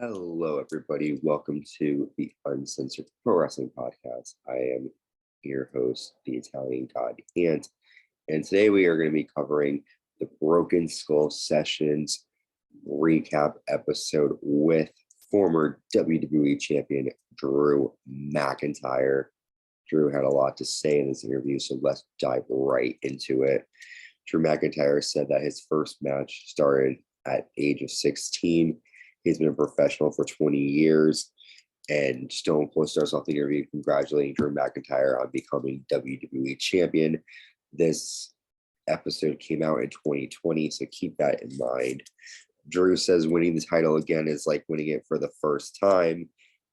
Hello, everybody. Welcome to the Uncensored Pro Wrestling Podcast. I am your host, the Italian God Ant, and today we are going to be covering the Broken Skull Sessions recap episode with former WWE Champion Drew McIntyre. Drew had a lot to say in this interview, so let's dive right into it. Drew McIntyre said that his first match started at age of 16. He's been a professional for 20 years. And Stone Cold starts off the interview congratulating Drew McIntyre on becoming WWE Champion. This episode came out in 2020, so keep that in mind. Drew says winning the title again is like winning it for the first time.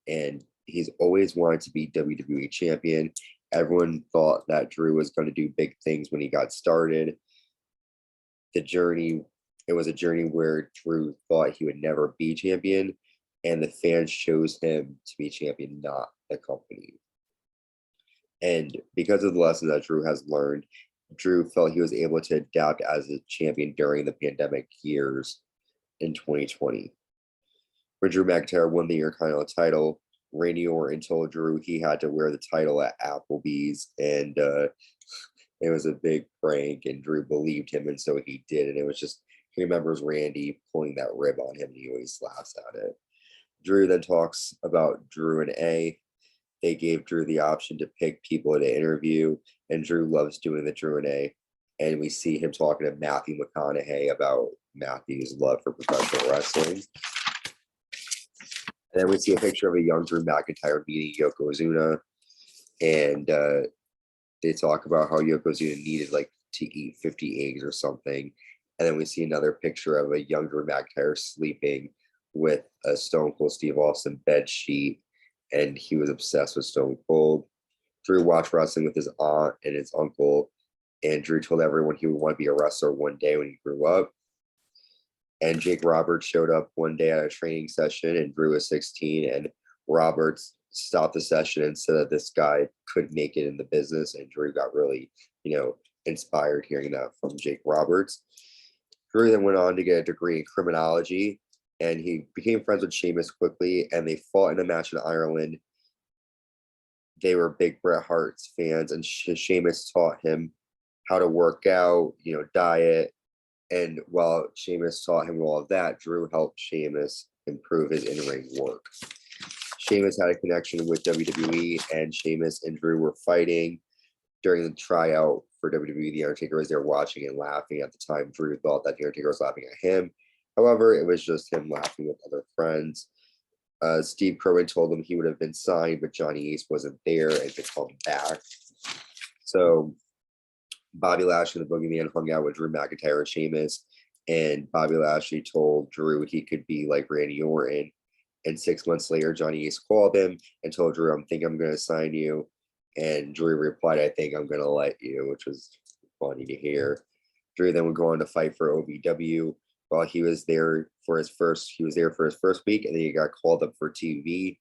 And he's always wanted to be WWE Champion. Everyone thought that Drew was going to do big things when he got started. It was a journey where Drew thought he would never be champion, and the fans chose him to be champion, not the company. And because of the lesson that Drew has learned, Drew felt he was able to adapt as a champion during the pandemic years in 2020. When Drew McIntyre won the Intercontinental title, Randy Orton told Drew he had to wear the title at Applebee's, and it was a big prank, and Drew believed him, and so he did. And it was just, he remembers Randy pulling that rib on him, and he always laughs at it. Drew then talks about Drew and A. They gave Drew the option to pick people to interview, and Drew loves doing the Drew and A. And we see him talking to Matthew McConaughey about Matthew's love for professional wrestling. And then we see a picture of a young Drew McIntyre meeting Yokozuna, and they talk about how Yokozuna needed to eat 50 eggs or something. And then we see another picture of a young Drew McIntyre sleeping with a Stone Cold Steve Austin bed sheet, and he was obsessed with Stone Cold. Drew watched wrestling with his aunt and his uncle, and Drew told everyone he would want to be a wrestler one day when he grew up. And Jake Roberts showed up one day at a training session, and Drew was 16, and Roberts stopped the session and said that this guy could make it in the business, and Drew got really, inspired hearing that from Jake Roberts. Drew then went on to get a degree in criminology, and he became friends with Sheamus quickly, and they fought in a match in Ireland. They were big Bret Hart's fans, and Sheamus taught him how to work out, diet. And while Sheamus taught him all of that, Drew helped Sheamus improve his in-ring work. Sheamus had a connection with WWE, and Sheamus and Drew were fighting during the tryout for WWE. The Undertaker was there watching and laughing. At the time, Drew thought that The Undertaker was laughing at him. However, it was just him laughing with other friends. Steve Kerwin told him he would have been signed, but Johnny Ace wasn't there and could come back. So Bobby Lashley and the Boogeyman hung out with Drew McIntyre and Sheamus, and Bobby Lashley told Drew he could be like Randy Orton. And 6 months later, Johnny Ace called him and told Drew, "I think I'm going to sign you." And Drew replied, "I think I'm going to let you," which was funny to hear. Drew then would go on to fight for OVW. While he was there for his first week, and then he got called up for TV.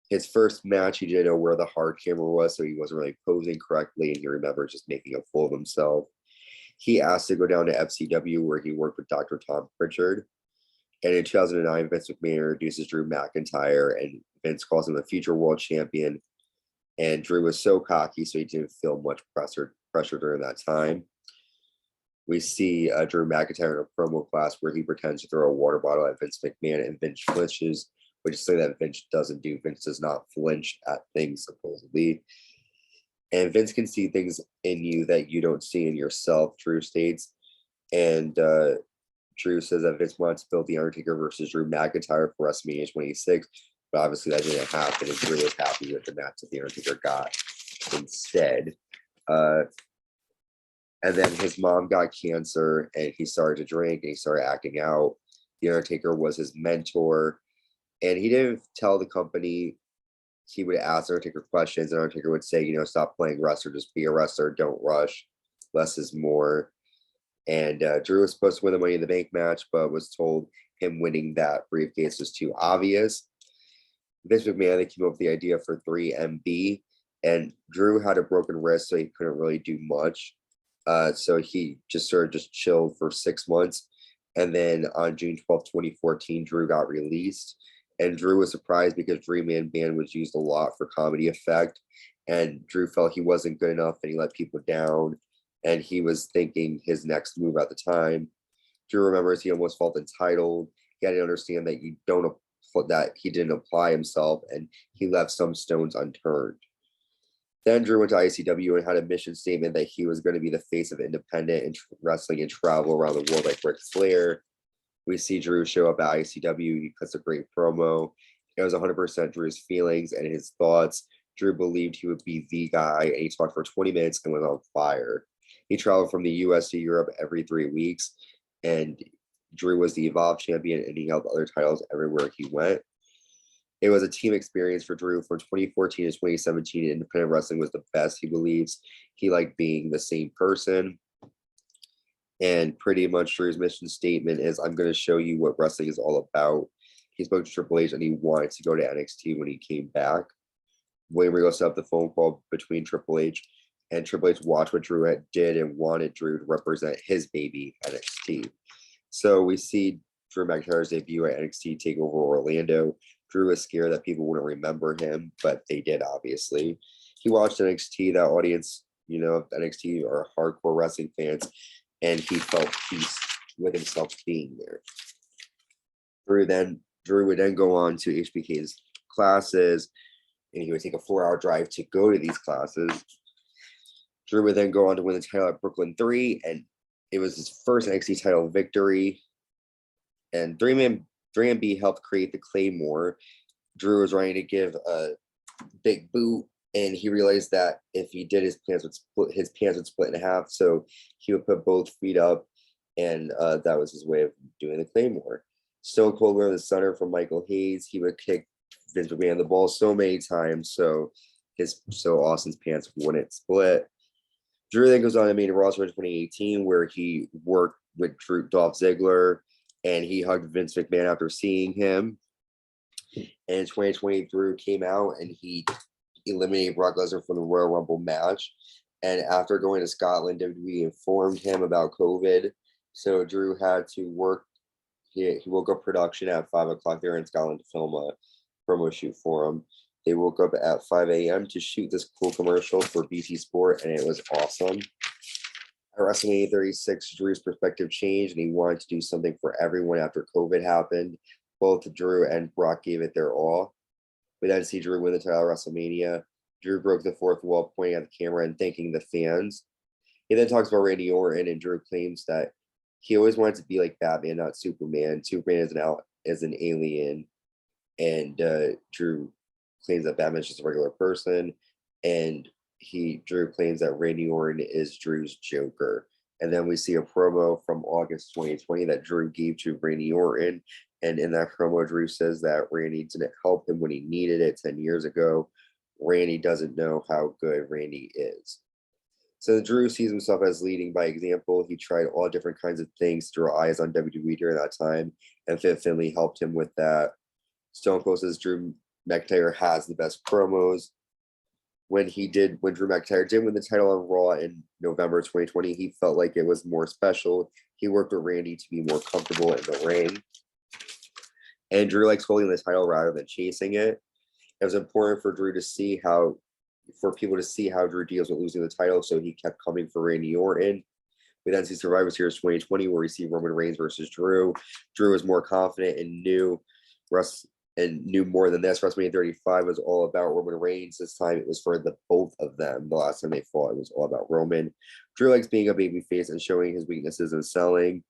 His first match, he didn't know where the hard camera was, so he wasn't really posing correctly, and he remembers just making a fool of himself. He asked to go down to FCW, where he worked with Dr. Tom Pritchard. And in 2009, Vince McMahon introduces Drew McIntyre, and Vince calls him a future world champion. And Drew was so cocky, so he didn't feel much pressure during that time. We see Drew McIntyre in a promo class where he pretends to throw a water bottle at Vince McMahon, and Vince flinches, which is something that Vince doesn't do. Vince does not flinch at things, supposedly. And Vince can see things in you that you don't see in yourself, Drew states. And Drew says that Vince wants to build The Undertaker versus Drew McIntyre for WrestleMania 26, but obviously that didn't happen, and Drew was happy with the match that The Undertaker got instead. And then his mom got cancer, and he started to drink, and he started acting out. The Undertaker was his mentor, and he didn't tell the company. He would ask Undertaker questions, and Undertaker would say, "Stop playing wrestler, just be a wrestler, don't rush. Less is more." And Drew was supposed to win the Money in the Bank match, but was told him winning that briefcase was too obvious. Vince McMahon, they came up with the idea for 3MB, and Drew had a broken wrist, so he couldn't really do much. So he just chilled for 6 months. And then on June 12th, 2014, Drew got released. And Drew was surprised because Dream Band was used a lot for comedy effect. And Drew felt he wasn't good enough and he let people down. And he was thinking his next move at the time. Drew remembers he almost felt entitled. He had to understand that that he didn't apply himself and he left some stones unturned. Then Drew went to ICW and had a mission statement that he was going to be the face of independent and wrestling and travel around the world like Ric Flair. We see Drew show up at ICW. He cuts a great promo. It was 100% Drew's feelings and his thoughts. Drew believed he would be the guy, and he talked for 20 minutes and was on fire. He traveled from the US to Europe every 3 weeks, and Drew was the Evolve champion, and he held other titles everywhere he went. It was a team experience for Drew. From 2014 to 2017, independent wrestling was the best, he believes. He liked being the same person. And pretty much Drew's mission statement is, I'm going to show you what wrestling is all about. He spoke to Triple H and he wanted to go to NXT when he came back. William Regal set up the phone call between Triple H, and Triple H watched what Drew did and wanted Drew to represent his baby, NXT. So we see Drew McIntyre's debut at NXT TakeOver Orlando. Drew was scared that people wouldn't remember him, but they did, obviously. He watched NXT. That audience, NXT are hardcore wrestling fans, and he felt peace with himself being there. Drew would then go on to HBK's classes, and he would take a 4-hour drive to go to these classes. Drew would then go on to win the title at Brooklyn 3, and it was his first NXT title victory. And 3MB helped create the Claymore. Drew was ready to give a big boot, and he realized that if he did, his pants would split in half. So he would put both feet up, and that was his way of doing the Claymore. Stone Cold went in the center from Michael Hayes. He would kick Vince McMahon the ball so many times, so Austin's pants wouldn't split. Drew then goes on to main roster in 2018, where he worked with Dolph Ziggler, and he hugged Vince McMahon after seeing him. And in 2020, Drew came out and he eliminated Brock Lesnar from the Royal Rumble match. And after going to Scotland, WWE informed him about COVID. So Drew had to work. He woke up production at 5 o'clock there in Scotland to film a promo shoot for him. They woke up at 5 a.m. to shoot this cool commercial for BT Sport, and it was awesome. At WrestleMania 36, Drew's perspective changed, and he wanted to do something for everyone after COVID happened. Both Drew and Brock gave it their all. We then see Drew win the title at WrestleMania. Drew broke the fourth wall, pointing at the camera and thanking the fans. He then talks about Randy Orton, and Drew claims that he always wanted to be like Batman, not Superman. Superman is an alien, and Drew claims that Batman is just a regular person, and Drew claims that Randy Orton is Drew's Joker. And then we see a promo from August 2020 that Drew gave to Randy Orton, and in that promo, Drew says that Randy didn't help him when he needed it 10 years ago. Randy doesn't know how good Randy is. So Drew sees himself as leading by example. He tried all different kinds of things to draw eyes on WWE during that time, and Fit Finlay helped him with that. Stone Cold says Drew McIntyre has the best promos. When Drew McIntyre did win the title on Raw in November 2020, he felt like it was more special. He worked with Randy to be more comfortable in the ring. And Drew likes holding the title rather than chasing it. It was important for people to see how Drew deals with losing the title, so he kept coming for Randy Orton. We then see Survivor Series 2020, where we see Roman Reigns versus Drew. Drew was more confident and knew more than this. WrestleMania 35 was all about Roman Reigns. This time it was for the both of them. The last time they fought, it was all about Roman. Drew likes being a babyface and showing his weaknesses and selling.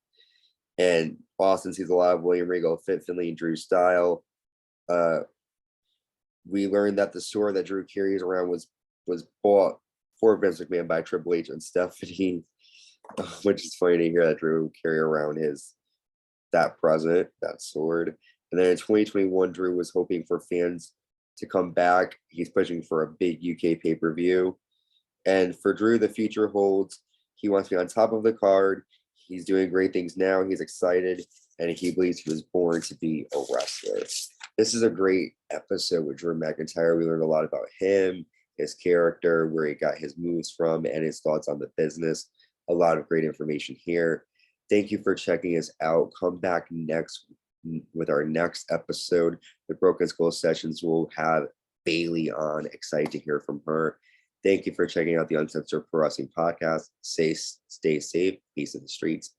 And Austin sees a lot of William Regal, Fit Finlay, and Drew's style. We learned that the sword that Drew carries around was bought for Vince McMahon by Triple H and Stephanie, which is funny to hear that Drew carry around that sword. And then in 2021, Drew was hoping for fans to come back. He's pushing for a big UK pay-per-view. And for Drew, the future holds. He wants to be on top of the card. He's doing great things now. He's excited, and he believes he was born to be a wrestler. This is a great episode with Drew McIntyre. We learned a lot about him, his character, where he got his moves from, and his thoughts on the business. A lot of great information here. Thank you for checking us out. Come back next with our next episode. The Broken Skull Sessions will have Bailey on. Excited to hear from her. Thank you for checking out the Uncensored Pro Wrestling Podcast. Stay safe. Peace in the streets.